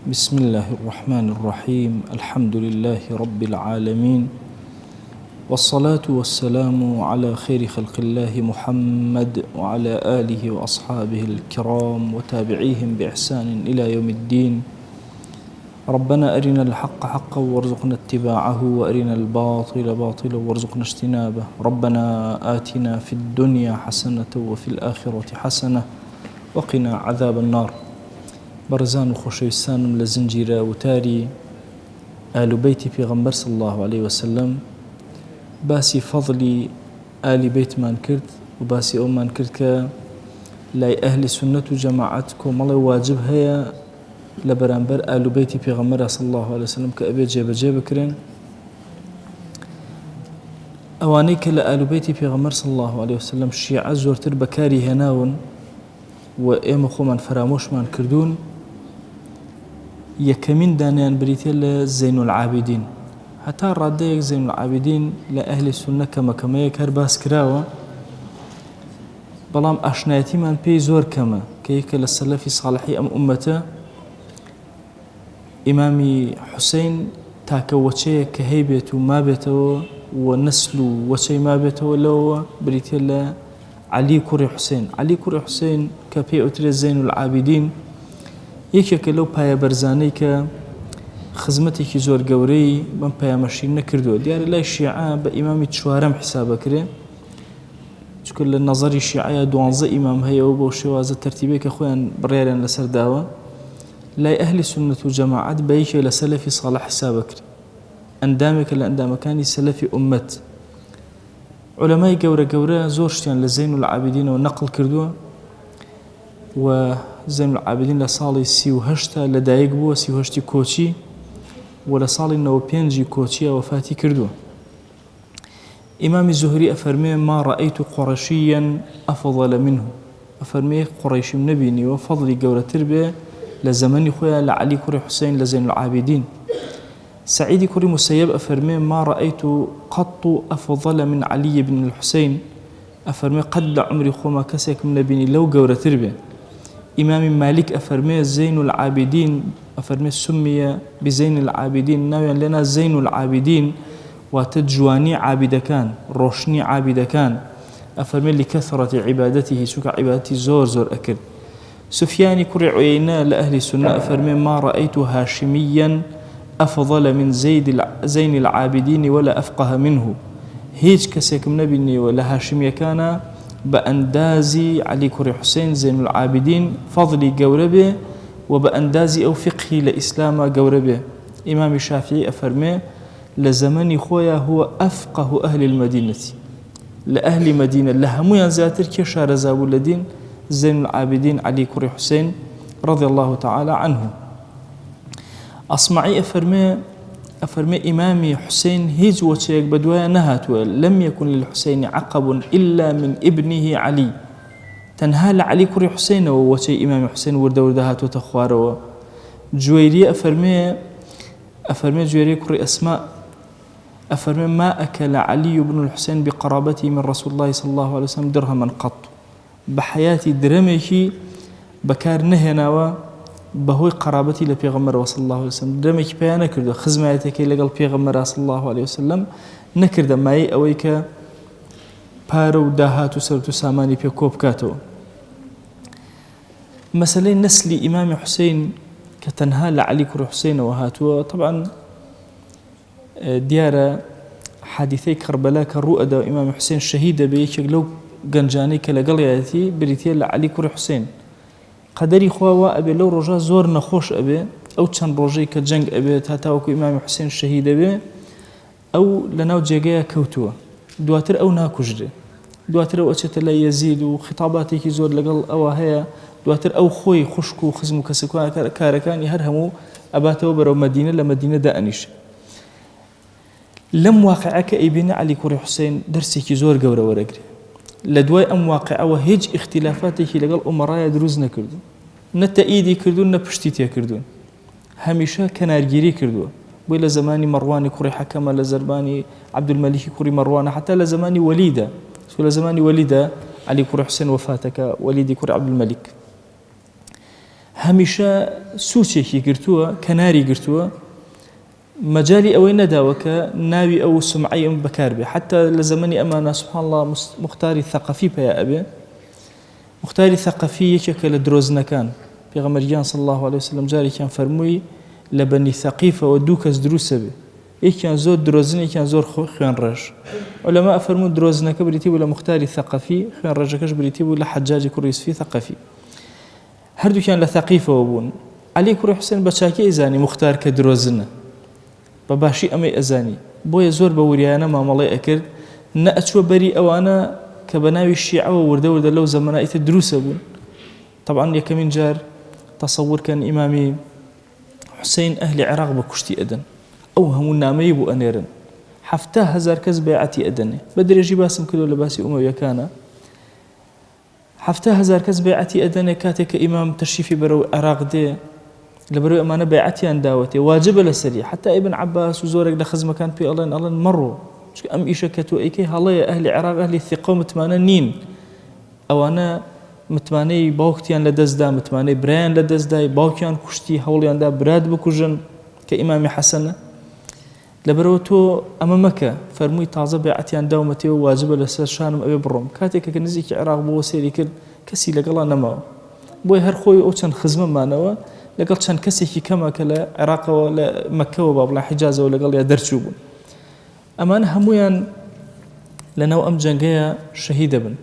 بسم الله الرحمن الرحيم. الحمد لله رب العالمين، والصلاة والسلام على خير خلق الله محمد وعلى آله وأصحابه الكرام وتابعيهم بإحسان إلى يوم الدين. ربنا أرنا الحق حقا وارزقنا اتباعه، وأرنا الباطل باطلا وارزقنا اجتنابه. ربنا آتنا في الدنيا حسنة وفي الآخرة حسنة وقنا عذاب النار. برزان وخوشويستانم لزنجيرة وتاري آل بيت پیغمبر صلى الله عليه وسلم باسی فضلی آل بیتمان کرد و باسی ئەومان کرد کە لای ئەهلی سنت و جەماعەت کۆمەڵی واجب هەیە لە بەرامبەر ئال بەیتی پێغەمبەر صلی الله عليه وسلم کە ئەبێ جێبەجێ بکرێن. ئەوانەی کە لە ئال بەیتی پێغەمبەر صلی الله عليه وسلم شیعە زۆرتر بەکاری هێناون و ئێمە خۆمان فرامۆشمان کردوون، یەکەمین دانیان بریتە لە زین العابدین. حتا ڕادەیەک زین العابدین لە ئەهلی سنە کەمەکەمەیەک هەر باس کراوە، بەڵام ئاشنایەتیمان پێی زۆر کەمە کە یەکە لە سەلەفی ساڵحی ئەم ئومەتە ئیمامی حوسەین تاکە وەچەیەک کە هەیبێت و مابێتەوە و نەسل و وەچەی مابێتەوە لەوە بریتە لە علی کوڕی حوسەین. علی کوڕی حوسەین کە پێی ئەوترێت زین العابدین یەکێکە لەو پایە بەرزانەی کە خزمەتێکی زۆر گەورەی بەم پەیامەشی نەکردووە. دیارە لای شیعە بە ئیمامی چوارەم حیسابەکرێ، چونکە لە نەزەری شیعەیە 12 ئیمام هەیە و بۆ شێوازە تەرتیبێک کە خۆیان بڕیاریان لەسەر داوە. لای ئەهلی سنت و جەماعەت بە یەکێک لە سەلەفی ساڵح حیسابەکرێ، ئەندامێکە لە ئەندامەکانی سەلەفی ئومەت. عولەمای گەورە زۆر شتیان لە زین العابدینەوە نەقڵ کردووە و زین العابدین لە ساڵی 38 لەدایک بووە، 38 کۆچی، و لە ساڵی 95 کۆچیە وەفاتی کردووە. ئیمامی زوهری ئەفەرمێ ما رأيت قرشيا أفضل منه، ئەفەرمێ قوڕیشیم نەبینیوە فەضلی گەورەتر بێ لە زەمەنی خۆیان لە علی کوڕی حوسەین لە زین العابدین. سعیدی کوڕی مسەیەب ئەفەرمێ ما رأيت قط أفضل من علي بن الحسين، ئەفەرمێ قەت لە عمری خۆما کەسێکم نەبینی لەو گەورەتر بێ. إمام مالك أفرمي زين العابدين، أفرمي سمي بزين العابدين، ناويان لنا زين العابدين وتجواني عابد كان روشني عابد كان، أفرمي لكثرة عبادته سوك عبادتي زور أكل. سفياني كري عيينا لأهل السنة أفرمي ما رأيت هاشميا أفضل من زين العابدين ولا أفقه منه، هيج كسيكم نبني ولا هاشمية كان بأندازي علي كوري حسين زين العابدين فضلي قوربه وبأندازي أو فقهي لإسلام قوربه. إمام الشافعي أفرمي لزمن خويا هو أفقه أهل المدينة، لأهل مدينة لهمو ينزاتر كشار زاو الدين زين العابدين علي كوري حسين رضي الله تعالى عنه. أصمعي أفرمي إمامي حسين هيج وشيك بدوايا نهات، لم يكن للحسين عقب إلا من ابنه علي، تنهال علي كوري حسين وشي إمام حسين وردهات وتخواره. جويري أفرمي جويري كوري أسماء أفرمي ما أكل علي بن الحسين بقرابته من رسول الله صلى الله عليه وسلم درهما قط، بحياتي درميكي بكار نهنا بەهۆی قرابەتی لە پێغەمبەر صلی الله عليه وسلم دەمێکی پێیان نەکردو، خزمەتێکی لەگەڵ پێغەمبەر صلی الله عليه وسلم نەکردە مای ئەوەی کە پارە و داهات و سەرت و سامانی پێ کۆ بکاتەوە. مەسەلەی نەسلی ئیمامی حوسەین کە تەنها لە علی کوڕی حوسەینەوە هاتووە، طبعا دیارە حادیثەی کەربەلا کە ڕوو ئەدا ئیمامی حوسەین شەهید دەبێ، یەکێک لەو گەنجانەی کە لەگەڵیەتی بریتیە لە علی کوڕی حوسەین. قەدەری خواوە ئەبێ لەو ڕۆژە زۆر نەخۆش ئەبێ، ئەو چەند ڕۆژەی کە جەنگ ئەبێت تا تاوەکو ئیمامی حوسەین شەهید دەبێ، ئەو لەناو جێگەیە کەوتووە، دواتر ئەو ناکوژرێ، دواتر ئەو ئەچێتە لە یەزید و خیتاباتێکی زۆر لەگەڵ ئەوە هەیە، دواتر ئەو خۆی خوشک و خزم و کارەکانی هەر هەموو ئەباتەوە بەرەو مەدینە، لە مەدینە دائەنیشێ. لەم واقعە کە ئەیبینە علی کوڕی حوسەین دەرسێکی زۆر گەورە وەرەگرێ. لە دوای ئەم واقعەوە هیچ اختلافاتێکی لەگەڵ ئومەڕایە دروست نەکردوون، نە تەئیدی کردوون نە پشتی تێکردوون، هەمیشە کەنارگیری کردووە. بۆی لە زمانی مەڕوانی کوڕی حەکەمە، لە زەربانی عەبدولمەلیکی کوڕی مەڕوانە، حتا لە زمانی وەلیدە، لە زمانی وەلیدە علی کوڕی حوسەین وەفاتەکە، وەلیدی کوڕی عەبدولمەلیک. هەمیشە سوچێکی گرتووە کەناری گرتووە مەجای ئەوەی نەداوە کە ناوی ئەو سمعی ئەم بەکار بێ حتى لە زەمەنی ئەمانە سبحان الله مختاری ثەقەفی پێیا ئەبێ مختاری ثەقەفی یەکێکە لە درۆزنەکان پێغەمبەریان صلی الله عليه وسلم جارێکیان فەرمووی لە بەنی ثەقیفەوە دوو کەس دروستە بێ یەکیان زۆر درۆزن یەکیان زۆر خوێنڕێژ عولەما ئەفەرموون درۆزنەکە بریتی بوو لە مختاری ثەقەفی خوێنڕێژەکەش بریتی بوو لە حەجاجی کوڕی یوسفی ثەقەفی هەردووکیان لە ثەقیفەوە بوون عەلی کوڕی حوسێن بە چاکی ئەیزانی مختار کە درۆزنە بە باشی ئەمەی ئەزانی بۆیە زۆر بە وریانە مامەڵەی ئەکرد نە ئەچووە بەری ئەوانە کە بە ناوی شیعەوە وردە وردە لەو زەمانە ئیتر دروستە بوون طبعا یەکەمین جار تەسەوورکەن ئیمامی حوسێن ئەهلی عێراق بە کوشتی ئەدەن ئەو هەموو نامەی بوو ئەنێرن 7,000 کەس بەیعەتی ئەدەنێ بە درێژی باسم کردو لە باسی ئومەویەکانە 7,000 کەس بەیعەتی ئەدەنێ کاتێک کە ئیمام تەشریفی بەرەو عێراق دێ لەبەرەوەی ئەمانە بەیعەتیان داوەتێ واجبە لەسەری حتى ئیبن عەباس و زۆرێک لە خزمەکان پێ ئەڵێن مەڕۆ چونکە ئەم ئیشە کە تۆ ئەیکەی هەڵەیە ئەهلی عێراق ئەهلی ثقە و متمانە نین ئەوانە متمانەی باوکتیان لە دەستدا متمانەی برایان لە دەستدای باوکیان کوشتی هەوڵیاندا برات بکوژن کە ئیمامی حەسەنە لەبەرەوە تۆ ئەمە مەکە فەرمووی تازە بەیعەتیان داومەتەوە واجبە لەسەر شانم ئەوێ بڕۆم کاتێک کە نزیکی عێراق بۆ سێری کرد کەسی لەگەڵا نەماوە بۆی هەر خۆی ئەو چەند خزمەمانەوە لەگەڵ چەند کەسێکی کەمە کە لە عێراقەوە لە مەککەوە با بڵێ حیجازەوە لەگەڵ یا دەرچوو بوون ئەمانە هەمویان لەناو ئەم جەنگەیە شەهید دەبن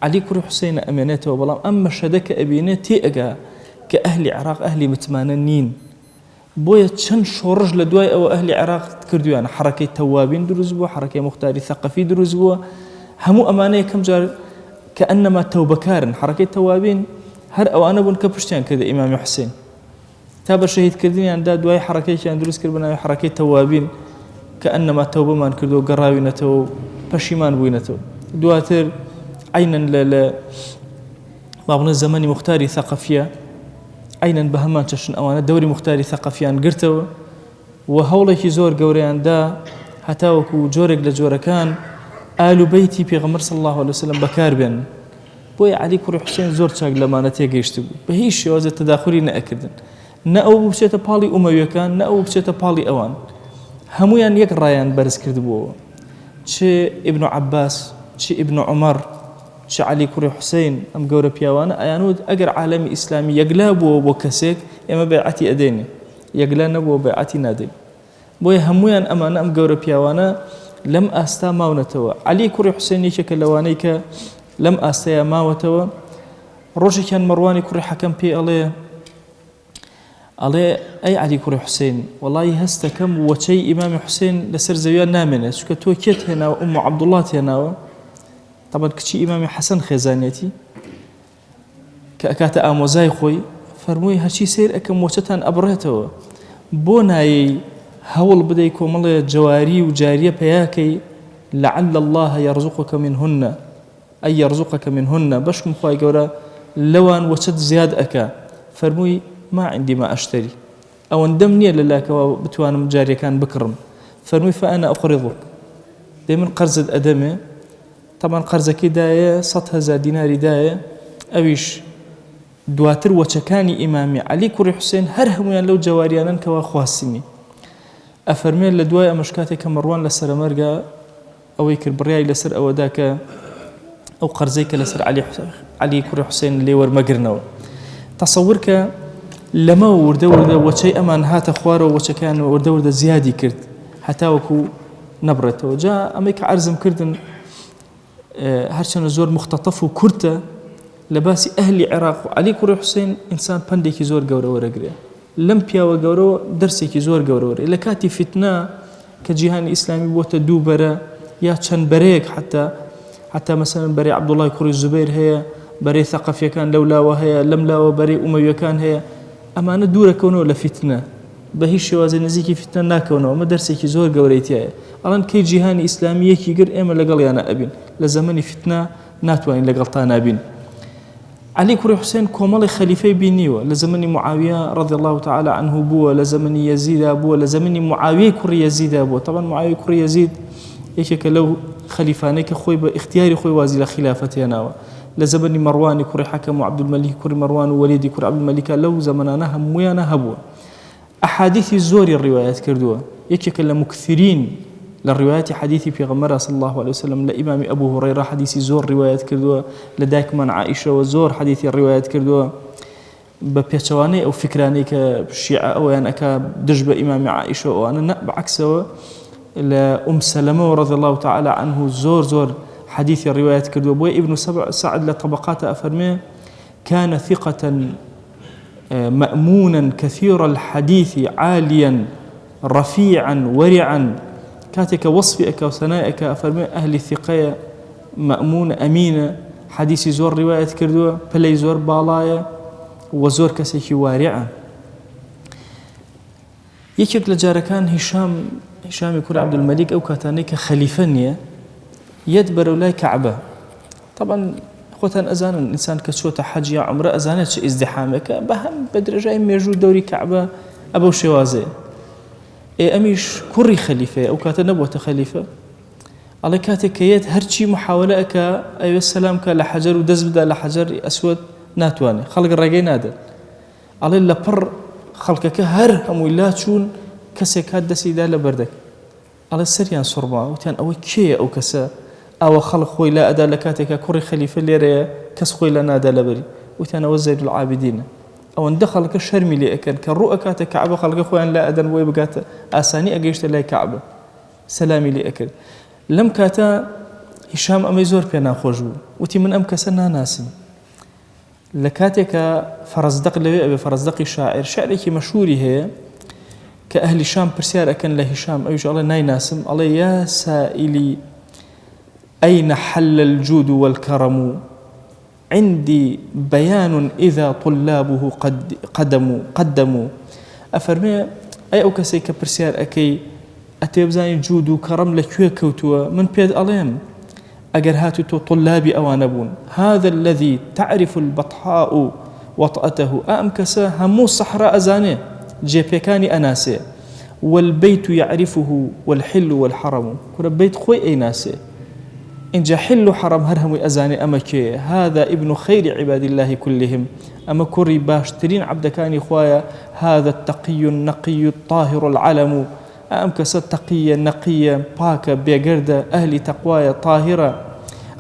عەلی کوڕی حوسێنە ئەمێنێتەوە بەڵام ئەم مەشهەدە کە ئەبینێت تێئەگا کە ئەهلی عێراق ئەهلی متمانە نین بۆیە چەند شۆڕش لە دوای ئەوە ئەهلی عێراق کردویان حرەکەی تەوابین دروست بووە حرەکەی مختاری ثەقەفی دروست بووە هەموو ئەمانە یەکەم جار کە ئەنەما تەوبەکارن حرەکەی تەوابین هەر ئەوانە بوون کە پشتیان کردە ئیمامی حوسێن تا بە شەهیدکردنیاندا دوای حرەکەیان دروست کرد بەناوی حرەکەی تەوابین کە ئەنەما تەوبەمان کردو گەڕاوینەتەوە و پەشیمان بووینەتەوە دواتر عینەن لە بابنە زەمەنی مختاری ثەقەفیە عینەن بە هەمان چەشن ئەوانە دەوری مختاری ثەقەفیان گرتەوە و هەوڵێکی زۆر گەورەیاندا هەتاوەکو جۆرێک لە جۆرەکان ئال و بەیتی پێغەمبەر صلی الله عليه وسلم بەکار بێن بۆیە عەلی کوڕی حوسێن زۆر چاک لەمانە تێگەیشت بوو بە هیچ شێوازە تەداخولی نەئەکردن نە ئەو بچێتە پاڵی ئومەویەکان نە ئەو بچێتە پاڵی ئەوان هەمویان یەک ڕایان بەرز کردبووەوە چ ئیبن عەباس چ ئیبن عومەر چ عەلی کوڕی حوسێن ئەم گەورە پیاوانە ئەیانوت ئەگەر عالەمی ئیسلامی یەکلا بووە بۆ کەسێک ئێمە بەیعەتی ئەدەینێ یەکلا نەبووە بەیعەتی نادەین بۆیە هەمویان ئەمانە ئەم گەورە پیاوانە لەم ئاستا ماونەتەوە عەلی کوڕی حوسێن یەکێکە لەوانەی کە لەم ئاستەیە ماوەتەوە ڕۆژێکیان مەڕوانی کوڕی حەکەم پێ ئەڵێ ئەی عەلی کوڕی حوسێن وەڵی هەستەکەم وەچەی ئیمامی حوسێن لەسەر زەویان نامێنێت چونکە تۆ کێت هێناوە ئوم عەبدوڵڵات هێناوە طبعا کچی ئیمامی حەسەن خێزانێتی کە ئەکاتە ئامۆزای خۆی فەرمووی هەرچی سیر ئەکەم وەچەتان ئەبڕێتەوە بۆ نایی هەوڵ بدەی کۆمەڵێ جەواری و جاریە پەیاکەی لعل الله يرزقك منهن أي يرزقك منهن بشكم خواهي قورا لوان وشد زياد أكا فرموي ما عندي ما أشتري أو اندمني لله كوا بتوانم جاري كان بكرم فرموي فأنا أقرضك دائما قرض أدمي طبعا قرضك داية 100,000 دينار داية أويش دواتر وشكاني إمامي علي كوري حسين هرهميان لو جواريانا كوا خواسمي أفرمي لدواء مشكاتي كمروان لسر مرقا أو يكر برياي لسر أو داك أو قرزيك لسر علي كوري حسين اللي ورمقرنوا تصورك لما ورده وشيء أمان هات أخواره وشكان ورده زيادي كرد حتى وكو نبرته وجاء أمريك عرزم كردن هرشان زور مختطف وكرته لباسي أهل العراق علي كوري حسين إنسان بنديكي زور قورة ورقرية لم بياوە گەورەوە دەرسێکی زۆر گەورەوە لە کاتی فتنە کە جیهانی ئیسلامی بۆتە دوو بەرە یا چەند بەرەیەک حتا مەسەلەن بەرەی عەبدوڵڵای کوڕی زوبەیر هەیە بەرەی ثەقەفیەکان لەو لاوە هەیە لەم لاوە بەرەی ئومەویەکان هەیە ئەمانە دوورەکەونەوە لە فتنە بە هیچ شێوازە نزیکی فتنە ناکەونەوە ئەمە دەرسێکی زۆر گەورەی تایە ئەڵەن کەی جیهانی ئیسلامی یەکی گر ئێمە لەگەڵیانە ئەبین لە زەمەنی فتنە ناتوانین لەگەڵتان نابین علي كوري حسين كومالي خليفة بينيوه لزمني معاوية رضي الله تعالى عنه بوه لزمني يزيد أبوه لزمني معاوية كوري يزيد أبوه طبعا معاوية كوري يزيد إيش كلو خليفانك خوي باختياري خوي وازي لخلافته ناوه لزبني مروان كوري حكم وعبد الملك كوري مروان ووليدي كوري عبد الملك لو زمنانا همويانا هبوا أحاديث زوري الروايات كردوا يكيك مكثرين للروايات حديثي في غمرة صلى الله عليه وسلم لإمام أبو هريرة حديثي زور روايات كردوا لدايك من عائشة وزور حديثي الروايات كردوا ببيتشواني أو فكراني كشيعة أو يعني دجب إمام عائشة وأنا بعكسه لأم سلمة رضي الله تعالى عنه زور حديث الروايات كردوا بوي ابن سعد لطبقات أفرمي كان ثقة مأمونا كثير الحديث عاليا رفيعا ورعا كاتك وصفك وثنائك أفرمي أهل الثقة مأمون أمين حديث زور رواية كردوا فلي زور بالايا وزور كسيكي وارعا يكيك لجاركان هشام يكون عبد الملك أو كاتانيك خليفانية يدبر ولاي كعبة طبعا خوتان أزانا الإنسان كسوة حج يا عمره أزانت ازدحامك بهم بدرجة ميجو دوري كعبة أبو شوازي أميش كوري خليفة أو كاتا نبوة خليفة على كاتك يد هرشي محاولة أيوة السلام لحجر ودز بدا لحجر أسود ناتواني خلق الرقين هذا على اللبر خلقك هر هم ولا تشون كسك هاد سيدا لبردك على السريان صرما وتان أو كي أو كسا أو خلق خوي لا أدا لكاتك كوري خليفة ليريا كس خوي لا نادا لبري وتان أو زيد العابدين أو ندخل كشرمي لي أكن كالرؤى كاتك كعبة خلق خوي لا أدا ويبقات أساني أجيشت لا كعبة سلامي لي أكل لم كاتا هشام أميزور بينا خوجو وتي من أم كسنا ناسم لكاتك فرزدق لبي أبي فرزدق شاعرك مشهوري هي كأهل الشام برسيار أكن لهشام أيش الله ناي ناسم الله يا سائلي أين حل الجود والكرم عندي بيان إذا طلابه قدموا أفرمي أي أو كسيك برسيار أكي أتبزاني جود وكرم لكوي كوتوا من بيد أليم أجر هاتو طلابي أوانبون هذا الذي تعرف البطحاء وطأته أمكسا همو صحراء أزاني جيبيكاني أناسي والبيت يعرفه والحل والحرم كل بيت خوي أي ناسي إن جا حل حرم هرهم أزاني أمكي هذا ابن خير عباد الله كلهم أما كوري باشترين عبدكاني خوايا هذا التقي النقي الطاهر العلم أمكس التقية نقية باكة بيجردة أهل تقوايا طاهرة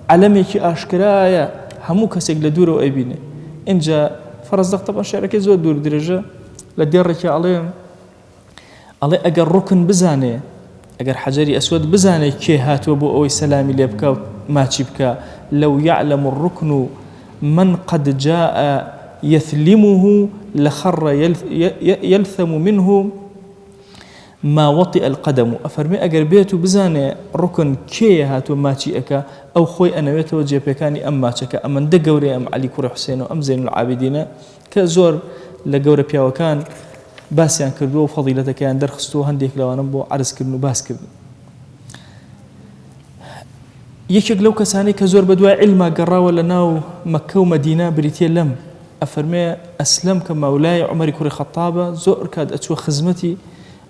علمك أشكرايا همو كسيك لدورة وأبيني إن جا فرزدق طبعا شعرك زود دور درجة لديرك عليه أجر ركن بزاني أجر حجري أسود بزاني كي هاتوا بو أوي سلامي ليبكا ما تشبكا لو يعلم الركن من قد جاء يثلمه لخر يلثم منه ما وطئ القدم أفرمي أجر بيتو بزاني ركن كي هاتوا ما تشيكا أو خوي أنا بيتو جيبكاني أم ما تشكا أم ندقوري أم علي كوري حسين أم زين العابدين كزور لقوري بياوكان باس يعني كردو وفضيلتك كان درخستو هنديك لو أنا بو عرس كردو باس كردو يشك لو كساني كزور بدوا علما قرا ولا ناو مكة ومدينة بريتي لم أفرمي أسلم كمولاي عمر كوري خطابة زور كاد أتشو خزمتي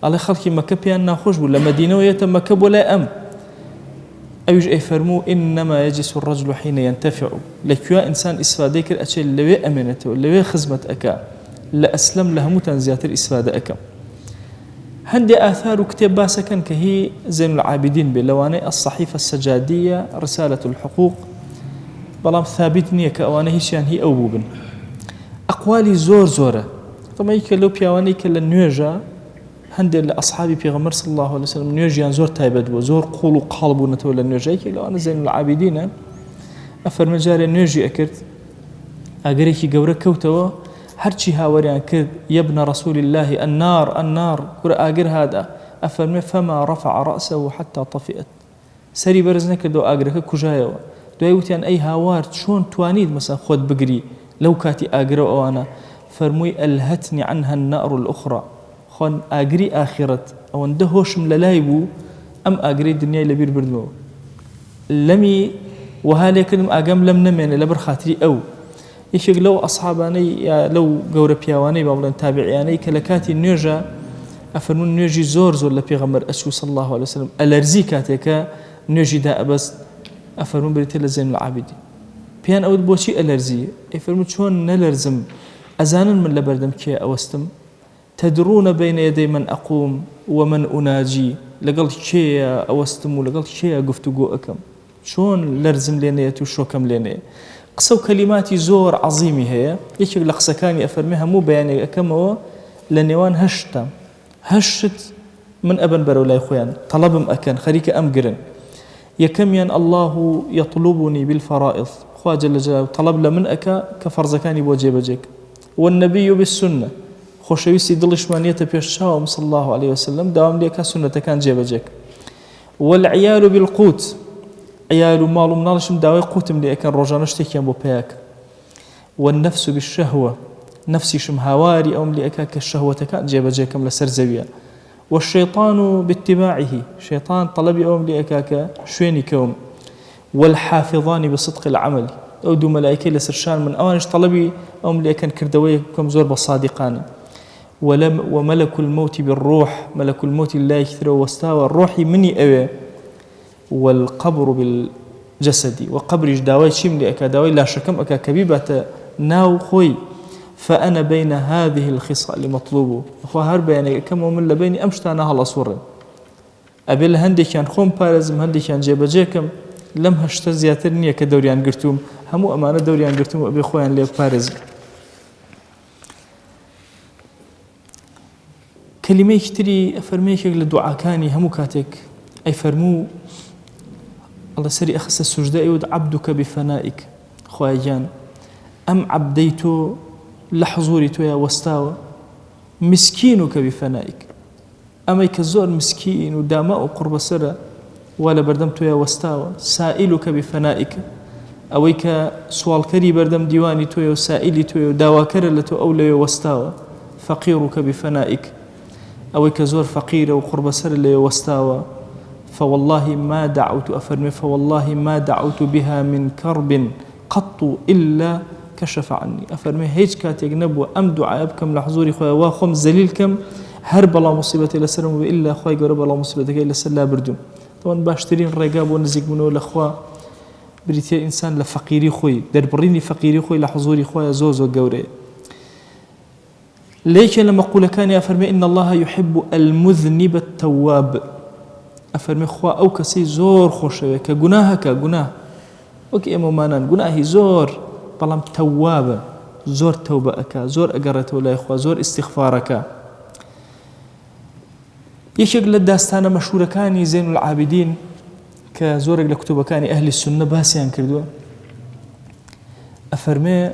على خلقي مكة بيان ناخوش ولا مدينة ويتم مكة ولا أم أيج أفرمو إنما يجلس الرجل حين ينتفع لكوا إنسان إسفاديك الأشياء اللي أمنته اللي خزمة أكا لا أسلم لها متنزيات الإسفادة أكا هندي آثار كتاب باسكن كهي زين العابدين بلواني الصحيفة السجادية رسالة الحقوق بلام ثابتني كأواني هشان هي أوبوبن أقوالي زورة طبعا يكلو بيواني كلا نيوجا هندي لأصحابي في غمر صلى الله عليه وسلم نيوجيان زور تايبد وزور قولوا قالبوا نتولى النيوجا يكلو أنا زين العابدين أفر مجاري نيوجي أكرت أقريكي قورة كوتوا هرشي هاوريان كذ يبنى رسول الله النار كرة آقر هذا أفرمي فما رفع رأسه حتى طفئت سري برزنك دو آقرك كجايو دو يوتيان أي هاوار شون توانيد مثلا خود بقري لو كاتي آقر أوانا فرمي ألهتني عنها النار الأخرى خون آقري آخرت أو اندهوش ملالايبو أم آقري الدنيا لبير بردمو لمي وهالي كلم آقام لم نمين لبر خاطري أو يشيك لو أصحاباني لو قورة بيواني بابلان تابعياني كلكاتي نيوجا أفرمون نيوجي زور ولا بيغمر أسو صلى الله عليه وسلم ألرزي كاتيكا نيوجي دا أبس أفرمون بريتيلا زين العابدين پێیان ئەوت بۆچی ئەلەرزی ئەیفەرمووت چۆن نەلەرزم ئەزانن من لە بەردەم کێ ئەوەستم تدرون بين يدي من أقوم ومن أناجي لقل شيء أوستم ولقل شيء قفتقو أكم شون لرزم ليني وشوكم ليني قصو كلماتي زور عظيمة هي يشك لقسكاني أفرميها مو بياني أكم لنيوان هشت من أبن برولاي خويان طلبم أكن خريك أمقرن يكميان الله يطلبني بالفرائض خواه جل جلاله طلب لمن أكا كفرزكاني بوجيبجك والنبي بالسنة خۆشەویستی دڵشمانیەتە پێش چاوم صلی الله عليه وسلم داوام لێکە سنەتەکان جێبەجێک والعيال بالقوت عيال ماڵ و مناڵشم داوای قوتم لێ ئەکەن ڕۆژانە شتێکیان بۆ پێیاکە والنفس بالشهوة نفسیشم هاواری ئەوم لێ ئەکا کە شەهوەتەکان جێبەجێکەم لەسەر زەویە والشيطان باتباعه شيطان طلبي أوم لأكاكا شويني كوم والحافظان بصدق العمل أو دو ملائكة لسرشان من أوانش طلبي أوم لأكن كردوي كم زور بصادقان وملك الموت بالروح ملك الموت الله يكثر واستوى الروح مني أوي والقبر بالجسد وقبر داوي شيم لأكا داوي لا شكم أكا كبيبة ناو خوي فأنا بين هذه الخصال مطلوبه أخو هرب يعني كم ومن لبيني أمشتانا هالأصور أبي هندي كان خوم بارزم هندي كان جيب جيكم لم هشت زياترني كدوريان قرتوم همو أمانة دوريان قرتوم أبي خوان لي بارز كلمة كتري أفرميك للدعاء كاني همو كاتك أي فرمو الله سري أخس السجداء يود عبدك بفنائك خواجان أم عبديتو لحضوري تويا واستاوى مسكينك بفنائك أما كزور مسكين وداماء قرب سرة ولا بردم تويا واستاوى سائلك بفنائك أويك سوال كري بردم ديواني تويا وسائلي تويا وداواكر لتو أولي واستاوى فقيرك بفنائك أويك زور فقير وقرب سرة لي واستاوى فوالله ما دعوت أفرمي فوالله ما دعوت بها من كرب قط إلا كشف عني أفرمي هيج كاتيك نبوة أم دعاء بكم لحضوري خويا واخم زليلكم هرب الله مصيبتي لسرم إلا خويا قرب الله مصيبتك إلا سلا بردوم طبعا باشترين الرقاب ونزيق منه الأخوة بريتيا إنسان لفقيري خوي دربريني فقيري خوي لحضوري خويا زوزو قوري ليش لما أقول كان أفرمي إن الله يحب المذنب التواب أفرمي خوا أو كسي زور خوشوي كجناها كجناه وكي إمامانا جناهي زور بلام توابة زور توبة زور أقرته ولا إخوة زور استغفارك يشغل الداستانة مشهورة كاني زين العابدين كزور لكتب كاني أهل السنة باسيان كردوا أفرمي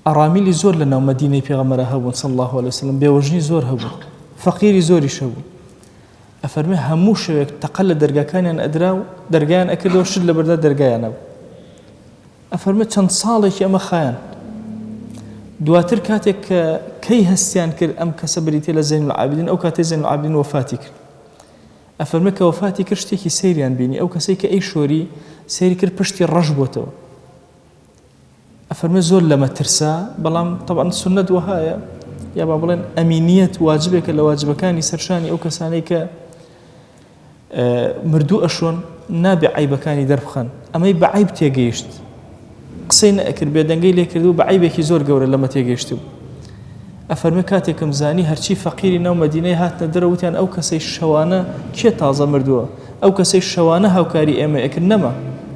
أراميلي زور لنا ومدينة بيغمرة هبون صلى الله عليه وسلم بيوجني زور هبون فقيري زوري شبون أفرمي هموش تقل درجة كان أن أدراو درجان أكدوا شد لبردا درجان أفرمي چەند ساڵێکی ئەمە خایان دواتر کاتێک کە کەی هەستیان کرد ئەم کەسە بریتێ لە زەین العابدین ئەو کاتێ زەین العابدین وەفاتی کرد ئەفەرمێ کە وەفاتی کرد شتێکی سەیریان بینی ئەو کەسەی کە ئەی شۆری سەیری کرد پشتی ڕەش بۆتەوە ئەفەرمێ زۆر لەمە ترسا بەڵام طبعا سنەت وهایە یا با بڵێن ئەمینیەت واجبێکە لە واجبەکانی سەرشانی ئەو کەسانەی کە مردوو ئەشۆن نابێ عیبەکانی دەربخەن ئەمەی بە عیب تێگەیشت قسەی نەکرد بێدەنگەی لێ کردو بە عیبێکی زۆر گەورە لەمە تێگەیشتبوو ئەفەرمێ کاتێکم زانی هەرچی فەقیری ناو مەدینەی هاتنە دەرەوە وتیان ئەو کەسەی شەوانە کێ تازە مردووە ئەو کەسەی شەوانە هاوکاری ئێمە ئەکرد نەما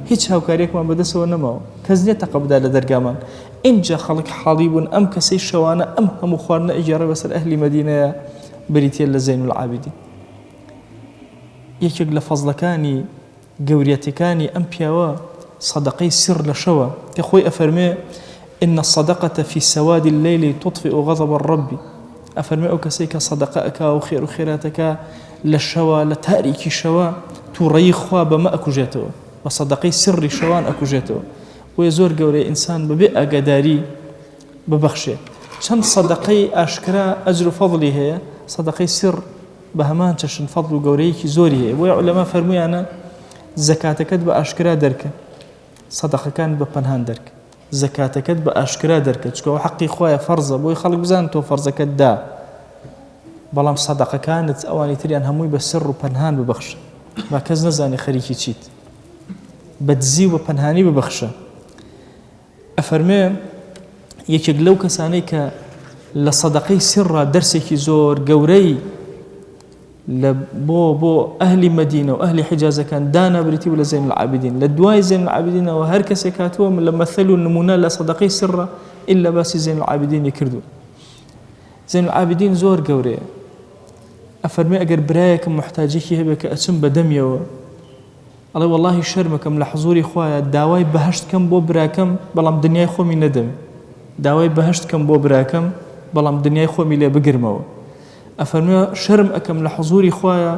هیچ هاوکاریەکمان بەدەستەوە نەماوە کەس نییە تەقەبدا لە دەرگامان ئینجا خەڵک حاڵی بوون ئەم کەسەی شەوانە ئەم هەموو خواردنە ئیجارە بەسەر ئەهلی مەدینەیە بریتێ لە زەین العابدین یەکێک لە فەزڵەکانی گەورەتەکانی ئەم پیاوە صدقي سر لشوا كخوي أفرمي إن الصدقة في سواد الليل تطفئ غضب الرب أفرمي أو كسيك صدقائك وخير خيراتك لشوا لتاريك شوا تريخوا بما أكجته وصدقي سر شوان أكجته ويزور قولي إنسان ببئة قداري ببخشه شن صدقي أشكرا أجر فضلي هي صدقي سر بهمان تشن فضل قوليك زوري هي ويعلماء فرمي أنا زكاتك بأشكرا درك صدقة كان بپنهان درك زكاتك بأشكرا درك تشكو حقي خويا فرضه بو يخلق بزان تو فرضك دا بلام صدقة كانت اواني تريان هموي بسر وپنهان ببخش ما كز نزاني خريكي تشيت بدزي وپنهاني ببخشه ئەفەرمێ یەکێک لەو کەسانەی کە لە سەدەقەی سرڕا دەرسێکی زۆر گەورەی بۆ ئەهلی مەدینە و ئەهلی حیجازەکان دانابریتی و لە زین العابدین لە دوای زین العابدینەوە هەر کەسێک هاتووە لە مەثەل و نمونە لە سەدەقەی سرڕە ئیلا باسی زین العابدینی کردو. زین العابدین زۆر گەورەیە. ئەفەرمێ ئەگەر برایەکم محتاجێکی هەبێت کە ئەچم بەدەمیەوە ئەڵێ وەڵاهی شەرمەکەم لە حزوری خوایە داوای بەهەشت کەم بۆ براکەم بەڵام دنیای خۆمی نەدەم، داوای بەهەشت کەم بۆ براکەم بەڵام دنیای خۆمی لێ بگرمەوە. ئەفەرمێ شەرم ئەکەم لە حزوری خوایە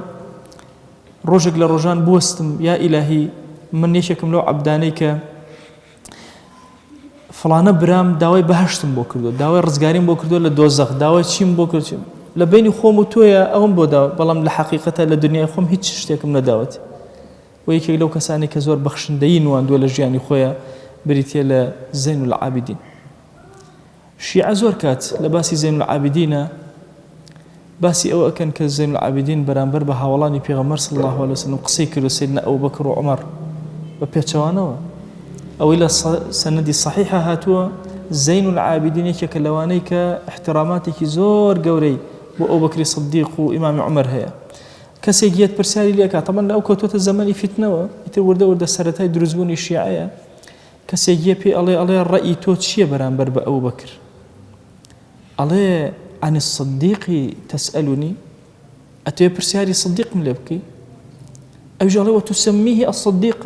ڕۆژێک لە ڕۆژان بوەستم یا ئیلاهی من یەکێکم لەو عەبدانەی کە فڵانە برام داوای بەهەشتم بۆ کردو، داوای ڕزگاریم بۆ کردو لە دۆزەخ، داوای چیم بۆ کردو لە بینی خۆم و تۆیە ئەوم بۆ داوە بەڵام لە حەقیقەتە لە دنیای خۆم هیچ شتێکم نەداوەت. و یەکێک لەو کەسانی کە زۆر بەخشندەیی نواندووە لە ژیانی خۆیە بریتیە لە زین العابدین. شیعە زۆر کات لە باسی زین العابدینە باسی ئەوە ئەکەن کە زین العابدین بەرامبەر بە هاوڵانی پێغەمبەر صلی الله عليه وسلم قسەی کرد سەیدنا ئەبوبەکر و عومەر بە پێچەوانەوە. ئەوەی لە سەنەدی صحیحە هاتووە زین العابدین یەکێکە لەوانەی کە احتراماتێکی زۆر گەورەی بۆ ئەبوبەکری سیدیق و ئیمامی عومەر هەیە. کەسێک یەت پرسیاری لێ کات تەمەن لەو کەوتوتە زەمانی فیتنەوە ئیتر وردە سەرەتای دروستبوونی شیعەیە کەسێک یە پێی ئەڵێ ڕەئی تۆ چییە بەرامبەر بە ئەبوبەکر؟ ئەڵێ عن الصديق تسألني أتي برسالي صديق من لبكي أوجه وتسميه الصديق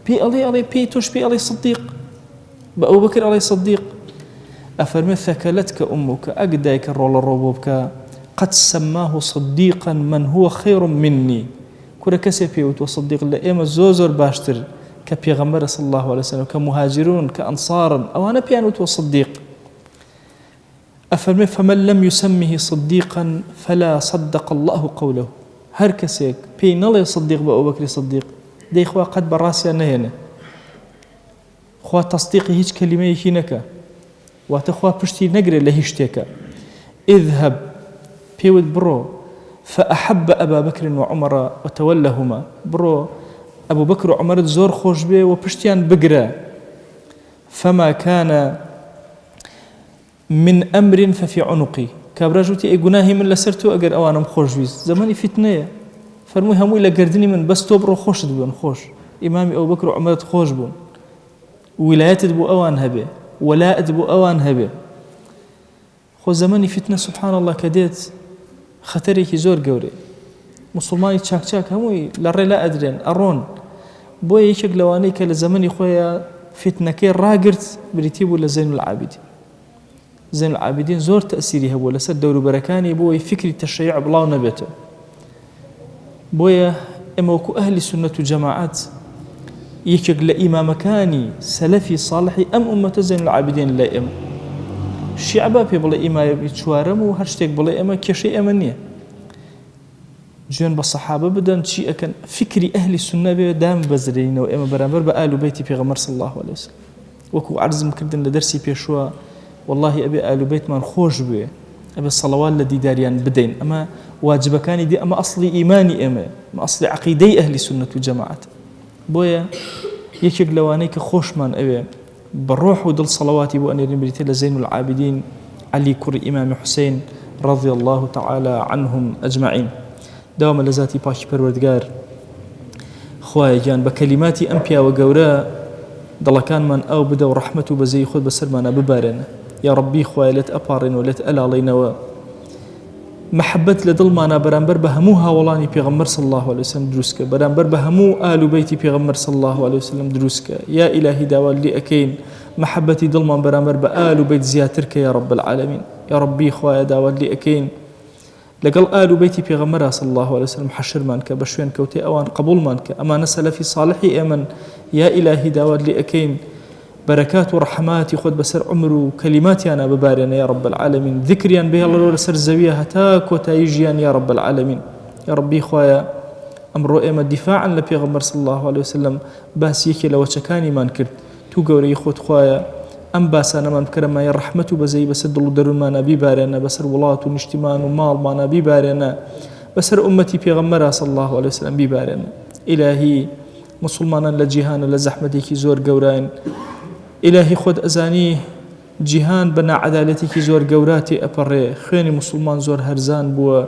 بي علي بي توش بي علي صديق بأبو بكر علي صديق أفرمي ثكلتك أمك أقدايك الرول الربوبك قد سماه صديقا من هو خير مني كورا كسي بي وتصديق لإيما زوزر باشتر كبيغمبر صلى الله عليه وسلم كمهاجرون كأنصارا أو أنا بيانو وتصديق. أفرمي فمن لم يسمه صديقا فلا صدق الله قوله. هر كسيك بي نڵێ صديق بأبو بكر صديق دي إخوة قد براسيا نهينه خوا تصديقي هيج كلمة هينك واتخوا پشتی نقري لهيشتك. اذهب بيود برو فأحب أبا بكر وعمر وتولهما برو أبو بكر وعمر زور خوش بي وپشتيان بقرا فما كان من أمر ففي عنقي كابراجوتي أي جناهي من لسرتو أجر أوانم خوش بيز زماني فتنة فرمي همو إلى قردني من بس توبرو خوش دبون خوش إمامي أبو بكر وعمر خوش بون ولايات دبو أوان هبه ولاء دبو أوان هبه خو زماني فتنة سبحان الله كديت خطري كي زور قوري مسلماني تشاك همو لري لا أدرين أرون بوي يشك لواني كالزماني خويا فتنة كي راقرت بريتيبو لزين العابدين. زين العابدين زور تأثيري هو لسر دور بركاني بوي فكري تشيع بلاو نبيته بوي اموكو أهل سنة جماعات يكيق لإمامكاني سلفي صالحي أم أمة زين العابدين لا إم الشيعبا في بلا إمام بيتشوارم وهرشتك بلا إما كشي أمنية جون بالصحابة بدن شيء أكن فكري أهل السنة دام بزرين وإما برامبر بآل بيتي في غمر صلى الله عليه وسلم وكو عرض مكردن لدرسي بيشوا والله أبي آل بيت من خوش بي أبي الصلوات الذي داريان بدين أما واجبكاني دي أما أصلي إيماني أما أصلي عقيدي أهل السنة والجماعة بويا يكيق لوانيك خوش من أبي بالروح ودل صلواتي وأن يرمبريتي لزين العابدين علي كر إمام حسين رضي الله تعالى عنهم أجمعين دوام لذاتي باش پروردگار خواهي جان بكلماتي أنبياء وقوراء دلكان من أو بدأ ورحمته بزي خود بسرمانا ببارنا يا ربي خواهي لت أبارن ولت ألا علينا محبة لدلمانا برانبر بهموها ولاني بيغمر صلى الله عليه وسلم دروسك برانبر بهمو آل بيتي بيغمر صلى الله عليه وسلم دروسك يا إلهي داوال لي أكين محبتي دلمان برانبر بآل بيت زياترك يا رب العالمين يا ربي خواهي داوال لي أكين لقل آل بيتي بيغمر صلى الله عليه وسلم حشر مانك بشوين كوتي أوان قبول مانك أما نسل في صالحي أمن يا إلهي داوال لي أكين بركات ورحمات خد بسر عمر وكلماتي أنا ببارنا يا رب العالمين ذكريا بها الله سر زوية هتاك وتايجيا يا رب العالمين يا ربي خوايا أمر إما دفاعا لبيغمر صلى الله عليه وسلم باسيكي لو تشكاني ما نكرت تو قوري خود خوايا أم باسانا ما نكرم يا رحمته بزي بسد الله درون ما نبي بارنا بسر ولات ونجتمان ومال ما نبي بارنا بسر أمتي بيغمر صلى الله عليه وسلم ببارنا إلهي مسلمانا لجيهانا لزحمتك زور قورين إلهي خود أزاني جیهان بە ناعەدالەتێکی زۆر گەوراتی ئەپەڕێ، خوێنی مسلمان زۆر هەرزان بووە.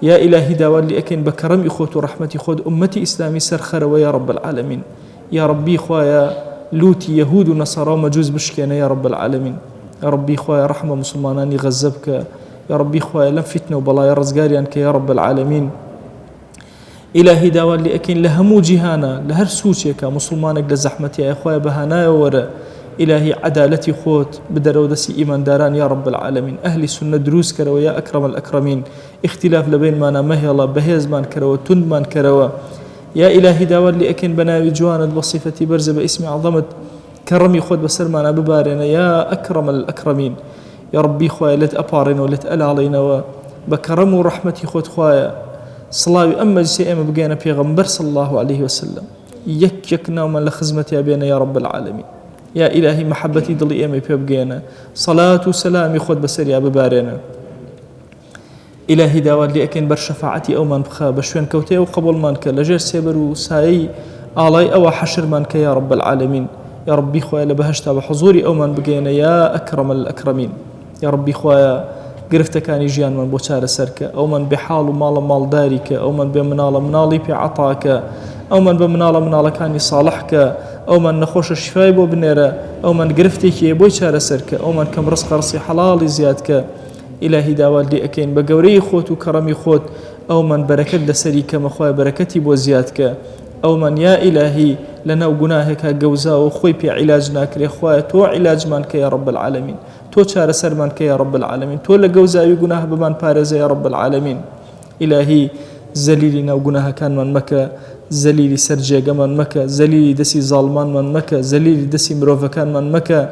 یا إلهي داوات لێ ئەکەین بە کەڕەمی خۆت و ڕەحمەتی خۆت ئومەتی ئیسلامی سەرخەرەوە یا رب العالمین. یا ربی خوایە لوتی یەهود و نەسەڕا و مەجووس بشکێنە یا رب العالمین. یا ربی خوایە ڕەحمە مسلمانانی غەزە بکە. یا ربی خوایە لەم فیتنە و بەڵایە ڕزگاریان کە یا رب العالمین. إلهي داوات لێ ئەکەین لە هەموو جیهانە لە هەر سووچێکە مسلمانێک لە زەحمەتیایە خوایە بەهانایە وەرە إلهي عدالتي خوت بدرو دسي إيمان داران يا رب العالمين. أهل سنة دروس كروا يا أكرم الأكرمين. اختلاف لبين ما مهلا بهز مان كروا تند مان كروا. يا إلهي داور لي أكن بناوي جواند بصفتي برز باسم عظمت كرمي خود بسر ما ببارنا يا أكرم الأكرمين. يا ربي خوايا لت أبارنا ولت ألا علينا بكرم ورحمتي خود خوايا صلاة أما جسي أما بقينا بيغمبر صلى الله عليه وسلم يكنا ومن لخزمتي أبينا يا رب العالمين. يا إلهي محبتي ضلي أمي بيبقينا صلاة وسلام خود بسر يا ببارنا. إلهي داوات لي أكن بر شفاعتي أو من بخا بشوين كوتي وقبول مانك لجر سيبر وساي آلاي أو حشر مانك يا رب العالمين. يا ربي خويا لبهشتا بحضوري أو من بقينا يا أكرم الأكرمين. يا ربي خويا قرفت كان جيان من بوشار سركة أو من بحال مال دارك أو من بمنال منالي بعطاك أو من بمنال كاني صالحك أو من نخوش الشفاي بو بنيرة أو من قرفتك بوشار سركة أو من كم رزق رصي حلال زيادك. إلهي داوات لي أكين بقوري خوت وكرمي خوت أو من بركة دسريك مخوي بركتي بو زيادك أو من يا إلهي لنا وجناهك جوزاء وخوي بعلاجنا كري خوي تو علاج منك يا رب العالمين. تو شار سر منك يا رب العالمين. تو لجوزاء وجناه بمن بارز يا رب العالمين. إلهي زليلنا وجناه كان من مكة زليل سرجة من مكة زليل دسي ظالمان من مكة زليل دسي مروفة كان من مكة.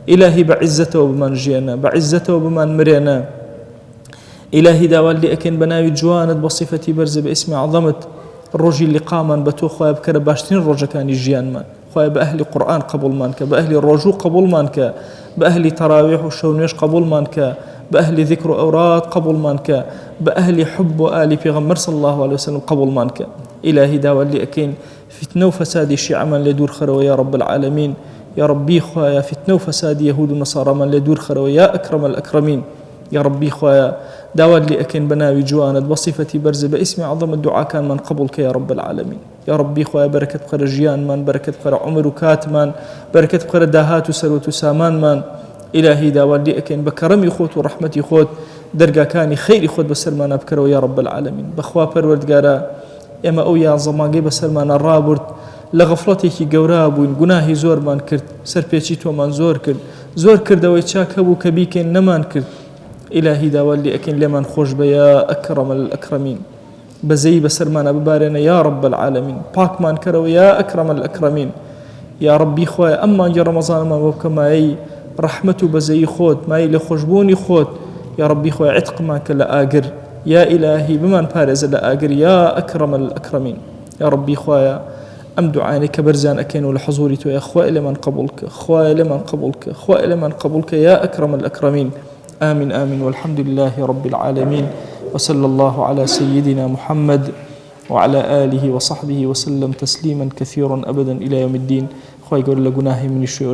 إلهي بعزته وبمن جينا بعزته وبمن مرينا. إلهي داوال لي أكن بناوي جواند بصفتي برز باسم عظمت الرجل اللي قاما بتو خويا بكره باشتين رجا كان يجيان مان خويا بأهل قرآن قبول مانك بأهل الرجوع قبول مانك بأهل تراويح وشونيش قبول مانك بأهل ذكر أوراد قبول مانك بأهل حب وآل پیغمبر صلى الله عليه وسلم قبول مانك. إلهي داوال لي أكن فتنة وفساد شيعة من لدور خروا يا رب العالمين. يا ربي خويا فتنة وفساد يهود ونصارى من لدور خروا يا أكرم الأكرمين. يا ربي خويا داود لي أكن بناوي جواند بصفتي برز باسم عظم الدعاء كان من قبلك يا رب العالمين. يا ربي خويا بركة بخير جيان من بركة بخير عمر وكات من بركة بخير داهات وسروة وسامان من. إلهي داود لي أكن بكرمي خوت ورحمتي خوت درجة كاني خيري خوت بسرمانا بكرو يا رب العالمين. بخوا پروردگارا اما او يا زماگي بسرمانا رابرد لغفلتێکی گەورە بووین گوناهی زۆرمان کرد سەرپێچی تۆمان زۆر کردەوەی چاک هەبوو کە بیکەین نەمان کرد. إلهي داوات لي أكن لمن خوش بيا أكرم الأكرمين بزي بسرمانا ببارنا يا رب العالمين. باك مان كرو يا أكرم الأكرمين. يا ربي خويا أما أنجي رمضان ما بوك ما أي رحمته بزي خود ما أي لخشبوني خود. يا ربي خويا عتق ما كلا آجر يا إلهي بمن بارز لا آجر يا أكرم الأكرمين. يا ربي خويا أم دعاني كبرزان أكين ولحضوري تو يا أخوة لمن قبولك أخوة لمن قبولك أخوة لمن قبولك يا أكرم الأكرمين. آمين آمين والحمد لله رب العالمين. وصلى الله على سيدنا محمد وعلى آله وصحبه وسلم تسليما كثيرا أبدا إلى يوم الدين. خوي يقول لقناه من الشيء